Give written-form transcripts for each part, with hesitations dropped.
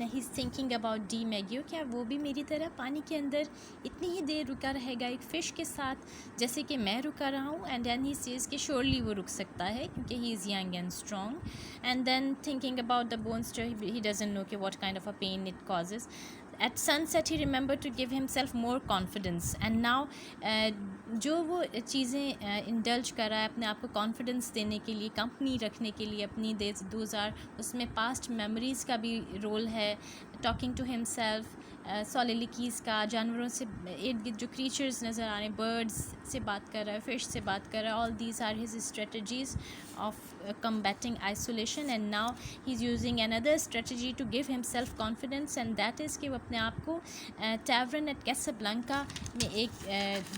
He is thinking about DiMaggio, क्या वो भी मेरी तरह पानी के अंदर इतनी ही देर रुका रहेगा एक फ़िश के साथ जैसे कि मैं रुका रहा हूँ. एंड देन ही सेज़ कि श्योरली वो रुक सकता है क्योंकि he is young and strong. And then thinking about the bone spur, he doesn't know कि what kind of a pain it causes. At sunset he remembered to give himself more confidence. And now जो वो चीज़ें indulge कर रहा है अपने आप को कॉन्फिडेंस देने के लिए, कंपनी रखने के लिए अपनी दोज आर, उसमें पास्ट मेमोरीज़ का भी रोल है. टॉकिंग टू हिमसेल्फ, सोलिलिकीज़ का, जानवरों से इर्द गिर्द जो क्रीचर्स नज़र आ रहे हैं, बर्ड्स से बात कर रहा है, फिश से बात कर रहा है. All these are his strategies of combating isolation. And now he's using another strategy to give himself confidence, and that is कि वो अपने आप को tavern at Casablanca में एक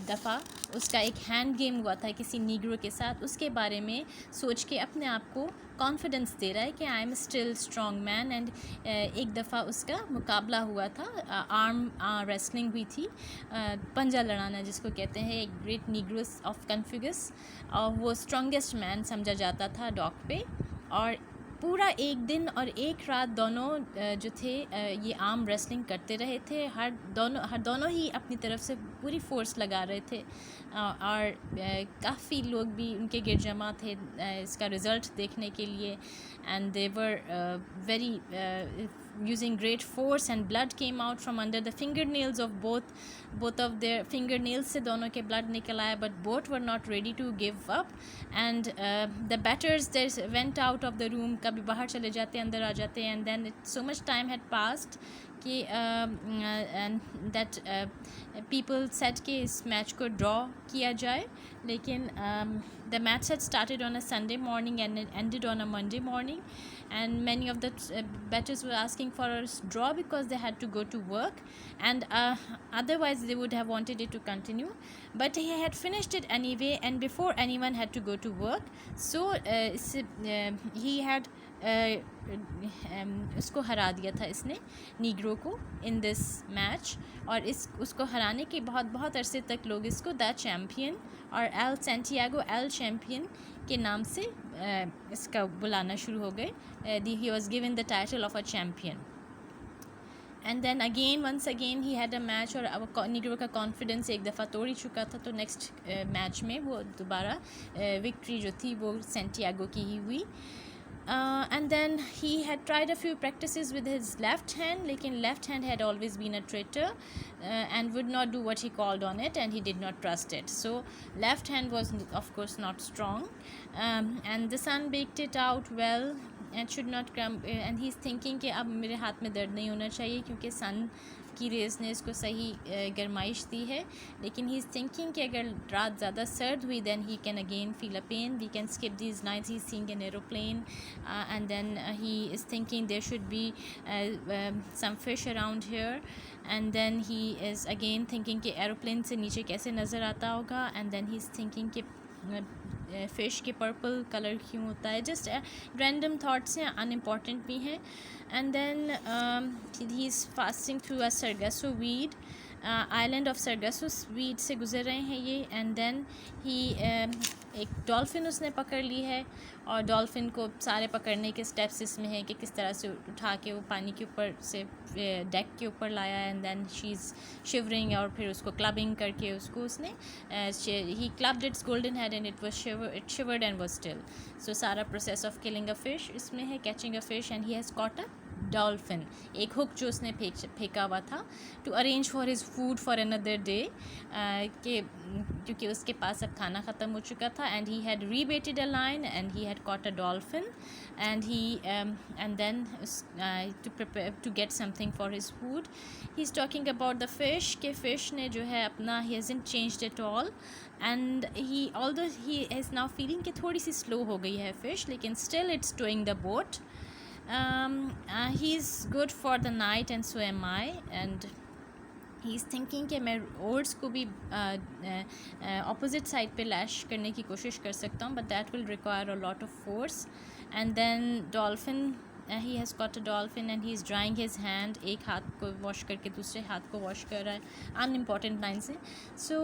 दफ़ा उसका एक हैंड गेम हुआ था किसी नीग्रो के साथ, उसके बारे में सोच के अपने आप को कॉन्फिडेंस दे रहा है कि I am still strong man. And एक दफ़ा उसका मुकाबला हुआ था, आर्म रेसलिंग हुई थी, पंजा लड़ाना जिसको कहते हैं, एक ग्रेट नीग्रोस ऑफ कन्फ्यूगस, और वो स्ट्रॉन्गेस्ट मैन समझा जाता था डॉक पे. और पूरा एक दिन और एक रात दोनों जो थे ये आर्म रेसलिंग करते रहे थे. हर दोनों ही अपनी तरफ से पूरी फोर्स लगा रहे थे. और काफ़ी लोग भी उनके गिर जमा थे इसका रिज़ल्ट देखने के लिए. And they were very using great force, and blood came out from under the fingernails of both of their fingernails से दोनों के blood निकल आया. But both were not ready to give up. And the batters they went out of the room, कभी बाहर चले जाते, अंदर आ जाते. And then so much time had passed कि and that people said कि इस मैच को ड्रॉ किया जाए. लेकिन the match had started on a Sunday morning and it ended on a Monday morning. And many of the batters were asking for a draw because they had to go to work, and otherwise they would have wanted it to continue. But he had finished it anyway, and before anyone had to go to work, so he had उसको हरा दिया था इसने, Negro को, in this match. और उसको हराने के बहुत अरसे तक लोग इसको द चैम्पियन और एल सेंटियागो एल चैम्पियन के नाम से इसका बुलाना शुरू हो गए. He was given the title of a champion. And then once again he had a match, और अब नीग्रो का कॉन्फिडेंस एक दफ़ा तोड़ ही चुका था, तो नेक्स्ट मैच में वो दोबारा विक्ट्री जो थी वो सेंटियागो की ही हुई. And then he had tried a few practices with his left hand, lekin left hand had always been a traitor and would not do what he called on it, and he did not trust it. So left hand was of course not strong. And the sun baked it out well and should not come, and he's thinking कि अब मेरे हाथ में दर्द नहीं होना चाहिए क्योंकि सन की रेज़ ने इसको सही गरमाइश दी है. लेकिन ही इज़ थिंकिंग कि अगर रात ज़्यादा सर्द हुई then he can again feel a pain. We can skip these nights. He's seeing an aeroplane, and then he is thinking there should be some fish around here. And then he is again thinking कि aeroplane से नीचे कैसे नज़र आता होगा. And then he's thinking कि fish के purple colour क्यों होता है. जस्ट रैंडम थाट्स हैं, अनइम्पॉर्टेंट भी हैं. And then he is fasting through a sargasso weed, island of sargasso weed से गुजर रहे हैं ये. एंड देन ही एक डॉल्फिन उसने पकड़ ली है, और डॉल्फिन को सारे पकड़ने के स्टेप्स इसमें हैं कि किस तरह से उठा के वो पानी के ऊपर से डेक के ऊपर लाया. And then she is shivering, और फिर उसको क्लबिंग करके उसको उसने he clubbed its golden head and it shivered and was still. So सारा process of killing a fish इसमें है, catching a fish, and he has caught a dolphin, एक हुक जो उसने फेंका हुआ था, to arrange for his food for another day, के क्योंकि उसके पास अब खाना ख़त्म हो चुका था. And he had rebaited a line and he had caught a dolphin, and he and then to prepare to get something for his food. He is talking about the fish, के फ़िश ने जो है अपना, he hasn't changed at all. And he although he is now feeling कि थोड़ी सी slow हो गई है फ़िश, लेकिन still it's towing the boat. He's good for the night and so am I. And he's thinking कि मैं ओट्स को भी ऑपोजिट साइड पे लैश करने की कोशिश कर सकता हूँ, but that will require a lot of force. And then dolphin he has got a dolphin and he is drawing his hand, एक हाथ को वॉश करके दूसरे हाथ को वॉश कर रहा है, अनइम्पॉर्टेंट लाइन से. So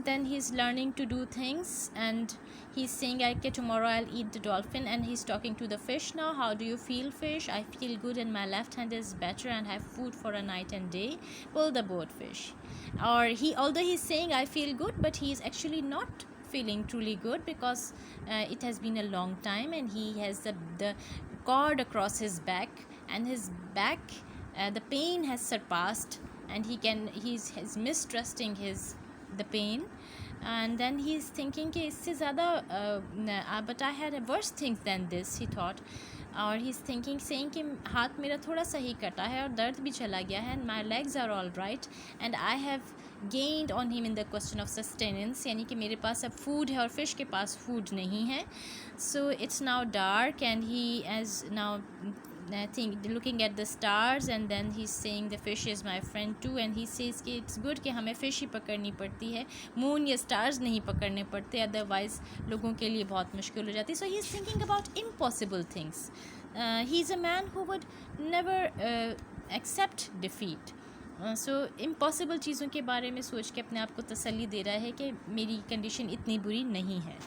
then he is learning to do things and he is saying I के tomorrow I will eat the dolphin and he is talking to the fish. Now how do you feel fish? I feel good and my left hand is better and have food for a night and day. Pull the boat, fish. Or although he's saying I feel good, but he is actually not feeling truly good because it has been a long time and he has the cord across his back, and his back the pain has surpassed and he's mistrusting the pain. And then he's thinking कि इससे ज़्यादा but I had a worse things than this, he thought. और he's thinking saying कि हाथ मेरा थोड़ा सा ही कटा है और दर्द भी चला गया है, and my legs are all right and I have gained on him in the question of sustenance, यानी कि मेरे पास अब फूड है और फिश के पास फूड नहीं है. So it's now dark and he is now looking at the stars and then he's saying the fish is my friend too and he says कि it's good कि हमें फ़िश ही पकड़नी पड़ती है, मून या स्टार्स नहीं पकड़ने पड़ते, अदरवाइज़ लोगों के लिए बहुत मुश्किल हो जाती. So he is thinking about impossible things. He is a man who would never accept defeat. So impossible चीज़ों के बारे में सोच के अपने आप को तसल्ली दे रहा है कि मेरी कंडीशन इतनी बुरी नहीं है.